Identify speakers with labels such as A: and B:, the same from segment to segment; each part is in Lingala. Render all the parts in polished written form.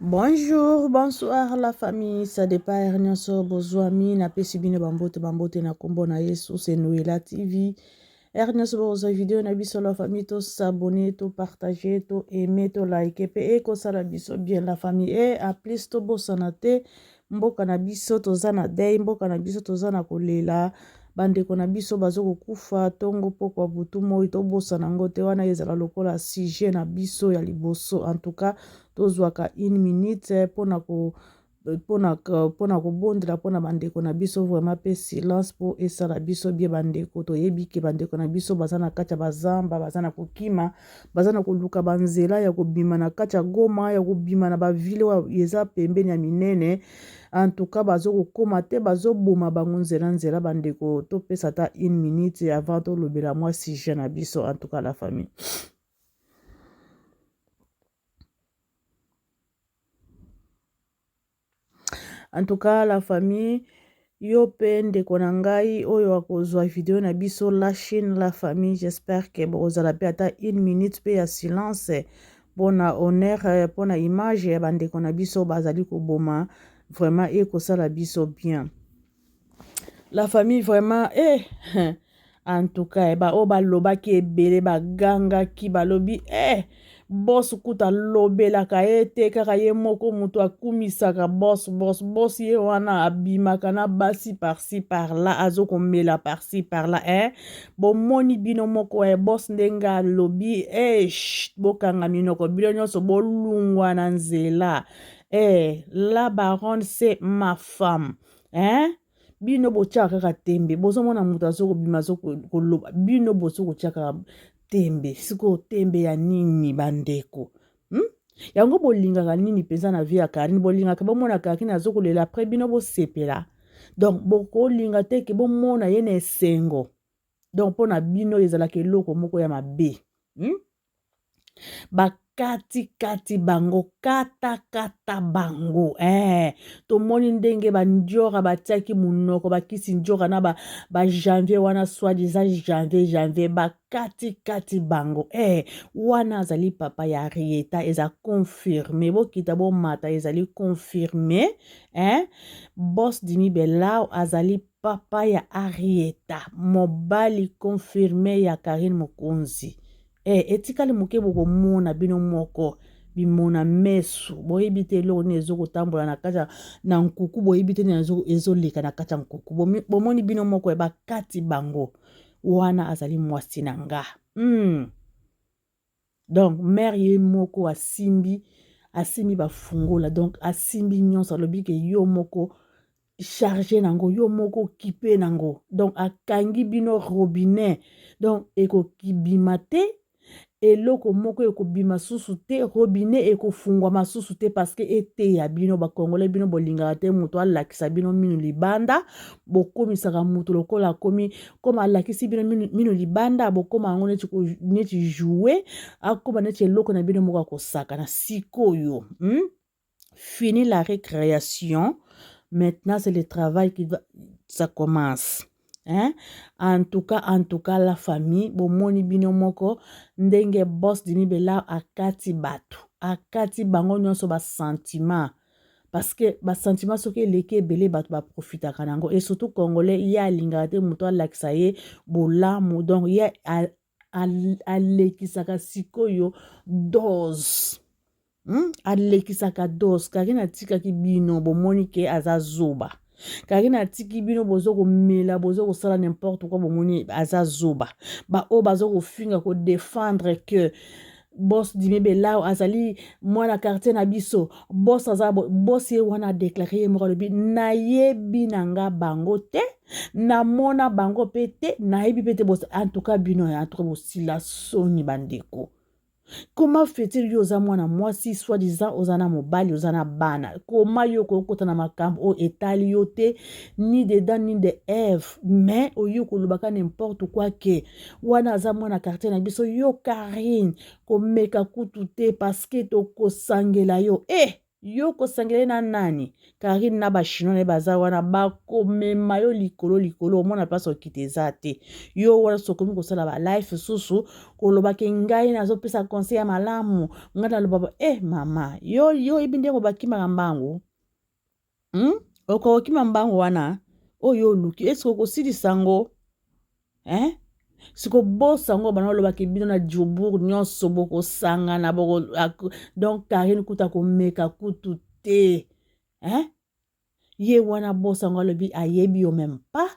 A: Bonjour, bonsoir la famille, ça dépend nyonso bozwami na pesi bino bambote na kombo na Yesu c'est Noela TV. Nyonso bozwa vidéo na biso la famille to s'abonner, to partager, to aimer, to liker pe ko sala biso bien la famille et à plus to bosana te mboka na biso toza na dei mboka na biso toza na kolela bandeko na biso bazo kufa tongo pokwa butu moi tobosana ngo te wana ezala lokola sujet na biso ya liboso en tout cas tozwaka 1 minute pona kobondela pona bandeko na biso vraiment pe silence po esala biso bie bandeko toyebi ke bandeko na biso baza na kati ya bazamba baza na kokima baza na koluka banzela ya kobima na kati ya Goma ya kobima na bavile oyo eza pembeni ya minene en tout cas bazokokoma te bazoboma bango nzela bandeko topesa ata 1 minute avant tolobela mwa sujet na biso en tout cas la famille. En tout cas la famille yo pe ndeko na ngai oyo akozwa video na biso la chaîne la famille j'espère que bozala pe ata 1 minute pe ya silence pona honneur pona image ya bandeko na biso bazali koboma vraiment ekosala biso bien la famille vraiment en tout cas o balobaki ebele bagangaki balobi boss kuta lobelaka ye te kaka ye moko mutu akumisaka boss ye wana abimaka na basi par-ci par-là azokomela par-ci par-là bomoni bino moko boss ndenge alobi bokanga minoko bino nyonso bolungwa na nzela la baronne c'est ma femme bino botiaka kaka tembe bozomona mutu azokobima azokoloba bino bozokotiaka tembe siko tembe ya nini bandeko yango bolingaka nini mpenza na vie ya Karine bolingaka bomona Karine azokolela apres bino bosepela donc bokolinga te ke bomona ye na esengo donc mpona bino ezalaka eloko moko ya mabe bakati bango kata bango tomoni ndenge bandiora batiaki munoko bakisi ndiora na ba janvier wana soi-disant janvier bakati bango wana azali papa ya Arieta eza confirmé bokita bomata ezali confirmé boss Dimi Belao azali papa ya Arieta mobali confirmé ya Karine Mokonzi etikali moke bokomona bino moko bimona mesu boyebi te eloko nini ezokotambola na kati na nkuku boyebi te nini ezoleka na kati ya nkuku bomoni bino moko bakati bango wana azali mwasi na nga donc mère ye moko asimbi bafungola donc asimbi nyonso alobi ke yo moko chargé nango yo moko kipe nango donc akangi bino robinet donc ekokibima te eloko moko ekobima susu te robinet ekofungwa masusu te parce que ete ya bino bakongole bino bolingaka te mutu alakisa bino minu libanda bokomisaka mutu lokola akomi koma alakisi bino minu libanda bokoma yango neti jouer akoma neti eloko na bino moko akosaka na sikoyo fini la récréation. Maintenant, c'est le travail ça commence. En tout cas, la famille, bomoni bino moko, ndenge boss Dimi Belao akati batu. Akati bango nyonso ba sentiment. Parce que ba sentiment soki leke belé batu ba profita kanango. Et surtout congolais, ya lingate muto alakisa ye bolamu. Donc, ya alekisaka sikoyo dose. Alekisaka dose Karine atikaki bino bomoni ke aza zoba Karine atiki bino bozoko mela bozoko sala n'importe quoi bomoni aza zoba o bazoko finga ko défendre que boss Dimi Belao azali mwana quartier na biso boss ye wana déclarer ye moko lobi na yebi nanga bango te na mona bango pete na yebi pete boss en tout cas bino en tout cas bosila soni bandeko. Comment fait-il yo za mwana mwasi soi-disant ozana mobali ozana bana comment yo kokota na makambo o etali yo te ni de Dan ni de Eve mais oyo kolobaka n'importe quoi ke wana za mwana quartier na biso yo Karine komeka kutu te parce que to kosangela yo yo kosangele na nani Karine na bachinois na baza wana bakomema yo likolo omona place okite eza te yo wana sokomi kosala balife susu kolobaki ngai nazopesa conseil ya malamu ngai naloba mama yo yebi ndenge bakimaka mbangu okokima mbangu wana oyo oluki eske okosilisa yango sikobosa yango bana olobaki bino na Djobourg nyonso bokosangana donc Karine kuta komeka kutu te ye wana bosa yango alobi ayebi yo même pas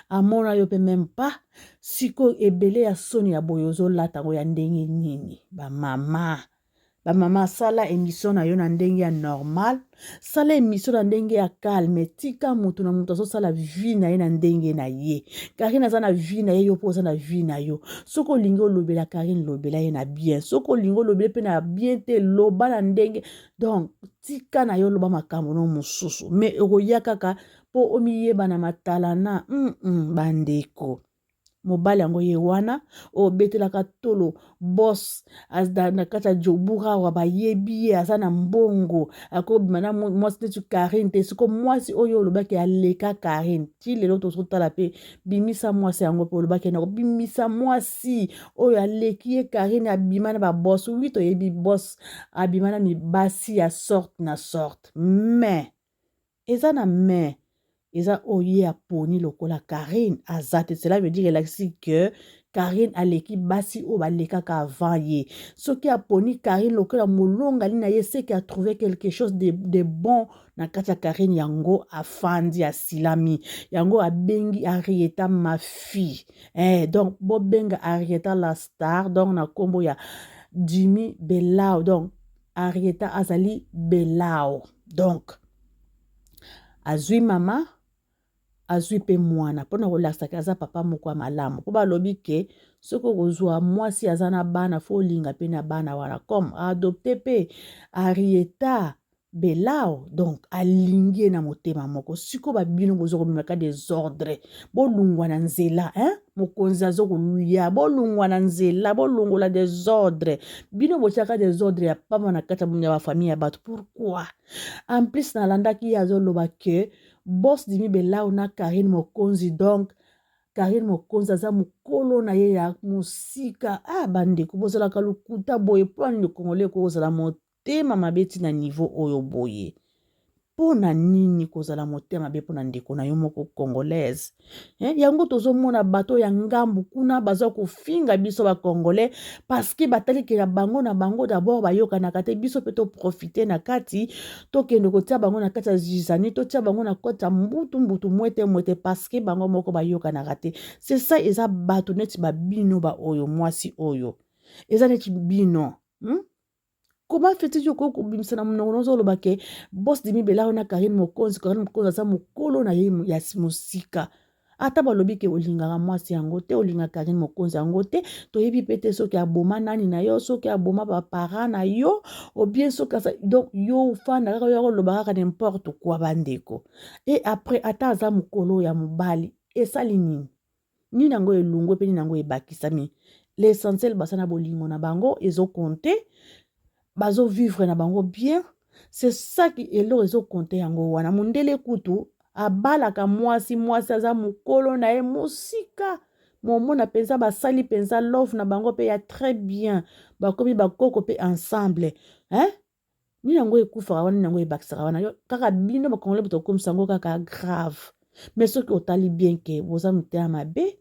A: amona yo pe même pas siko ebele ya soni ya boyo ozolata yango ya ndenge nini bamama sala émission na yo na ndenge ya normal sala émission na ndenge ya calme tika mutu na mutu azosala vie na ye na ndenge na ye Karine aza na vie na ye yo mpo oza na vie na yo soki olingi olobela Karine lobela ye na bien soki olingi olobela mpe na bien te loba na ndenge donc tika na yo loba makambo no mosusu me okoya kaka mpo omiyeba na matalana bandeko mobali yango ye wana obetelaka tolo boss na kati ya Djobourg awa bayebi ye aza na mbongo akobima na mwasi neti Karine te siko mwasi oyo olobaki aleka Karine ti lelo tozotala mpe bimisa mwasi yango mpe olobaki nako bimisa mwasi oyo aleki ye Karine abima na baboss wi toyebi boss abima na mibasi ya sorte na sorte mais eza na mais eza oye aponi lokola Karine azate cela veut dire elakisi que Karine aleki basi o balekaka avant ye soki aponi Karine lokola molongali na ye c'est qu'il a trouvé quelque chose de bon na kati ya Karine yango afandi asilami yango abengi Arieta ma fille donc bobenga Arieta la star donc na kombo ya Jimmy Belao donc Arieta azali Belao donc azwi mama azwi pe mwana mpona kolakisaka aza papa moko ya malamu mpo balobi ke soki okozwa mwasi aza na bana fo olinga mpe na bana wana comme adopte mpe Arieta Belao donc alingi ye na motema moko siko babino bozokomemaka desordre bolungwa na nzela mokonzi azokoluya bolungwa na nzela bolongola desordre bino botiaka desordre ya pamba na kati ya bafamille ya bato pourquoi en plus nalandaki ye azoloba ke boss Jimmy Belao na Karine mokonzi donc Karine mokonzi aza mokolo na ye ya musika bandeko bozalaka lokuta boye mpo nini Congolais kozala motema mabe na niveau oyo boye pona nini kozala motema mabe pona ndeko na yo moko congolaise yango tozomona bato ya ngambu kuna baza kofinga biso ba congolais parce que bataliki na bango d'abord bayokanaka te biso pe to profiter na kati tokende kotia bango na kati ya zizani totia bango na kota mbutu mwete parce que bango moko bayokanaka te c'est ça eza bato neti babino ba oyo mwasi oyo eza neti bino comment fait-il que kobimisa na monoko nozoloba ke boss Jimmy Belao na Karine mokonzi aza mokolo na ye ya musika ata balobi ke olingaka mwasi yango te olingaka Karine mokonzi yango te toyebi pe te soki aboma nani na yo soki aboma bapara na yo ou bien soki donc yo fanda kaka yo koloba kaka n'importe quoi bandeko et après ata aza mokolo ya mobali esali nini yango elungwe mpe nini yango ebakisami l'essentiel basana bolingo na bango ezokonte bazo vivre na bango bien c'est ça qui elo ezo compter yango wana mundele kutu abalaka mwasi aza mokolo na ye musika momona penza basali penza love na bango pe ya très bien bakomi bakoko pe ensemble nini yango ekufaka wana nini yango ebakisaka wana yo kaka bino bakongole botokomisa yango kaka grave mais soki otali bien ke boza motema mabe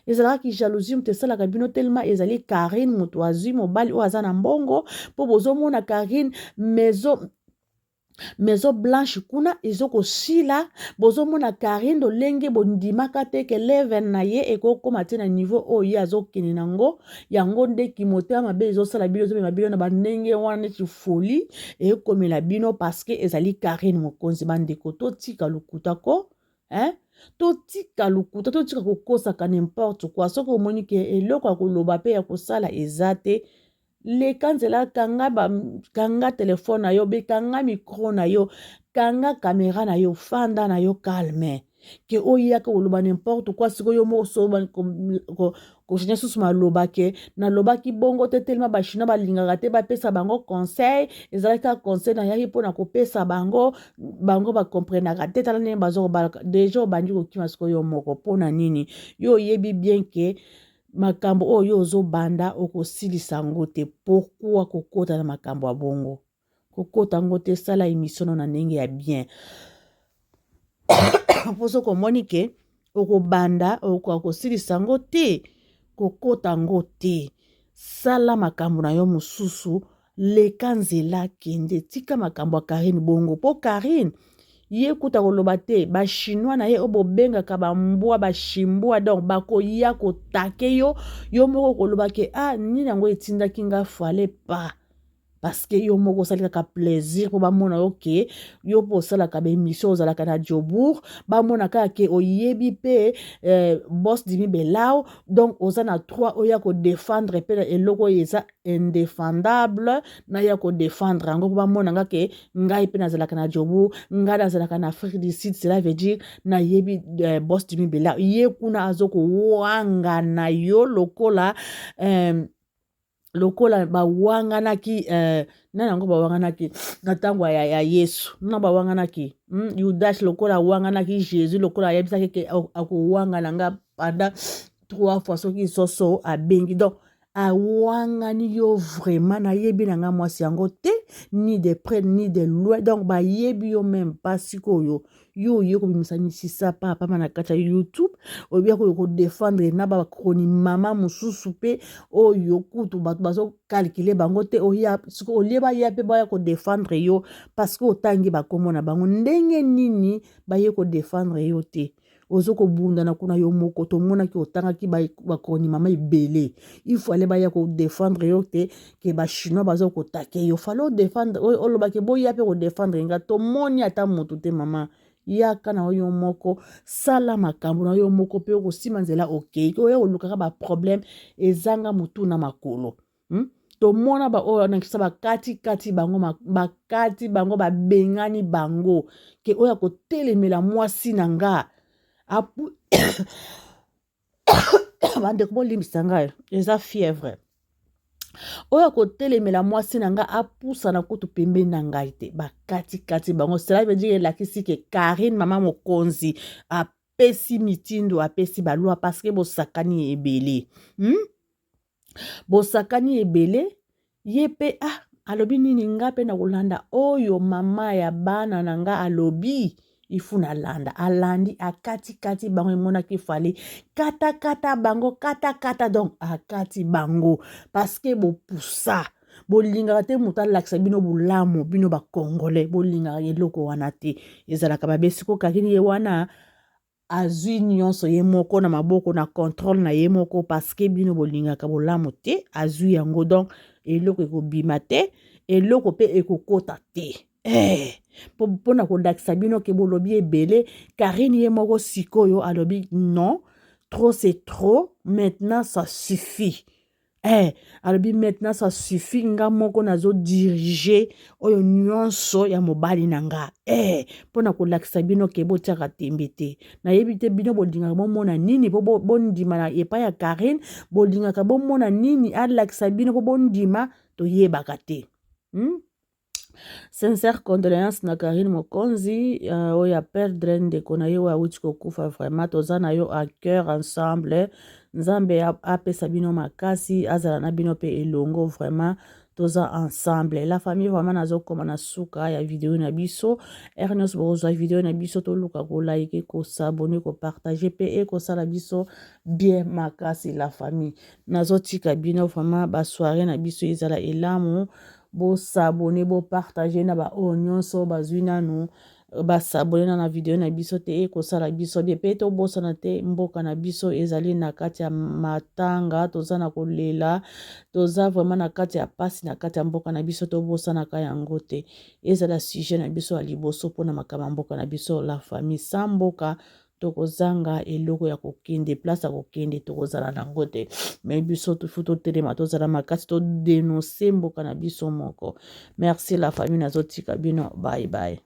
A: ezalaki jalousie moto esalaka bino tellement ezali Karine moto azwi mobali oyo aza na mbongo mpo bozomona Karine maison blanche kuna ezokosila bozomona Karine lolenge bondimaka te ke level na ye ekokoma te na niveau oyo ye azokende nango yango nde kimotema mabe ezosala bino ezomema bino na bandenge wana neti folie ekomela bino parce que ezali Karine mokonzi bandeko totika lokuta ko totika lokuta totika kokosaka n'importe quoi soki omoni ke eloko ya koloba pe ya kosala eza te leka nzela kanga telefone na yo bekanga micro na yo kanga kamera na yo fanda na yo calme ke oyaka oloba n'importe quoi sikoyo moko soba koshenya susu maloba ke nalobaki bongo te telema bachinois balingaka te bapesa bango conseil ezalaki kaka conseil nayaki mpona kopesa bango bakomprenaka te tala ndenge bazokobalaka deja obandi kokima sikoyo moko mpona nini yo oyebi bien ke makambo oyo yo ozobanda okosilisa yango te pourkui kokota na makambo ya bongo kokota yango te sala émission na ndenge ya bien mposo komoni ke okobanda okosilisa yango te kokota yango te sala makambo na yo mosusu leka nzela kende tika makambo ya Karine bongo mpo Karine ye kuta koloba te bachinois na ye oyo bobengaka bambwa bashimbwa donc bakoya kotake yo moko koloba ke nini yango etindaki nga fale pa parce que yo moko osali kaka plaisir mpo bamona yo ke yo mpo osalaka baémission ozalaka na Diobourg bamona kaka ke oyebi mpe Boss Dimi Belao donc oza na droit oya kodefendre mpe eloko oyo eza indéfendable na ya kodefendre yango mpo bamona nga ke ngai mpe nazalaka na Diobourg ngai nazalaka na Afrique du Sud cela veut dire nayebi Boss Dimi Belao ye kuna azokowanga na yo lokola bawanganaki nani yango bawanganaki na ntango ya Yesu nana bawanganaki Yudas lokola awanganaki Jésus lokola ayebisaki ke akowangana nga pendant 3 fois soki soso abengi donc awangani yo vraiment nayebi na nga mwasi yango te ni de près ni de loin donc bayebi yo même pas sikoyo yo oye kobimisa misisa papa na kati ya YouTube oyebi koyo kodefendre na bakroni mama mosusu mpe oyo kutu bato bazokalkile bango te olieba ya mpe baya kodefendre yo parce que otangi bakombo na bango ndenge nini baye kodefendre yo te ozokobundana kuna yo moko tomonaki otangaki bakroni mama ebele il faut aller baya kodefendre yo te ke bachinois bazokotake yo fale odefendre olobaki boya mpe kodefendre nga tomoni ata motu te mama yaka na yo moko sala makambo na yo moko mpe okosima nzela okei oya olukaka baproblème ezanga motu na makolo tomona oyo anakisa bakati bango babengani bango ke oyo akotelemela mwasi na nga bandeko bolimbisa ngai eza fièvre oyo akotelemela mwasi na nga apusana kutu pembeni na ngai te bakati bango cela veut dire elakisi ke Karine mama mokonzi apesi mitindo apesi balwa parce que bosakani ebele bosakani ebele ye mpe alobi nini nga mpe na kolanda oyo mama ya bana na nga alobi ifu na landa alandi akati bango emonaki fale kata bango kata donc akati bango parce que bopusa bolingaka te moto alakisa bino bolamu bino bakongolais bolingaka eloko wana te ezalaka babesiko Karine ye wana azwi nyonso ye moko na maboko na contrôle na ye moko parce que bino bolingaka bolamu te azwi yango donc eloko ekobima te eloko mpe ekokota te mpona kolakisa bino ke bolobi ebele Karine ye moko sikoyo alobi non trop c'est trop maintenant ça suffit alobi maintenant ça suffit nga moko nazodirige oyo nyonso ya mobali na nga mpona kolakisa bino ke botiaka tembe te nayebi te bino bolingaka bomona nini mpo bondima na epai ya Karine bolingaka bomona nini alakisa bino mpo bondima toyebaka te sincère condoléance na Karine mokonzi oyo aperdre ndeko na ye oyo awuti kokufa vraiment toza na yo à cœur ensemble nzambe apesa bino makasi azala na bino mpe elongo vraiment toza ensemble la famille vraiment nazokoma na suka ya video na biso nyonso bokozwa video na biso toluka kolike kosabone kopartage mpe ekosala biso bien makasi la famille nazotika bino vraiment basoire na biso ezala elamu bosabone bopartage na baoyo nyonso bazwi nanu basabone na video na biso te ekosala biso bien mpe tobosana te mboka na biso ezali na kati ya matanga toza na kolela toza vraiment na kati ya pasi na kati ya mboka na biso tobosanaka yango te ezala sujet na biso ya liboso mpona makambo ya mboka na biso la famille sa mboka tokozanga eloko ya kokende place ya kokende tokozala nango te me biso tufu totelema tozala makasi todenonse mboka na biso moko merci la famille nazotika bino bye bye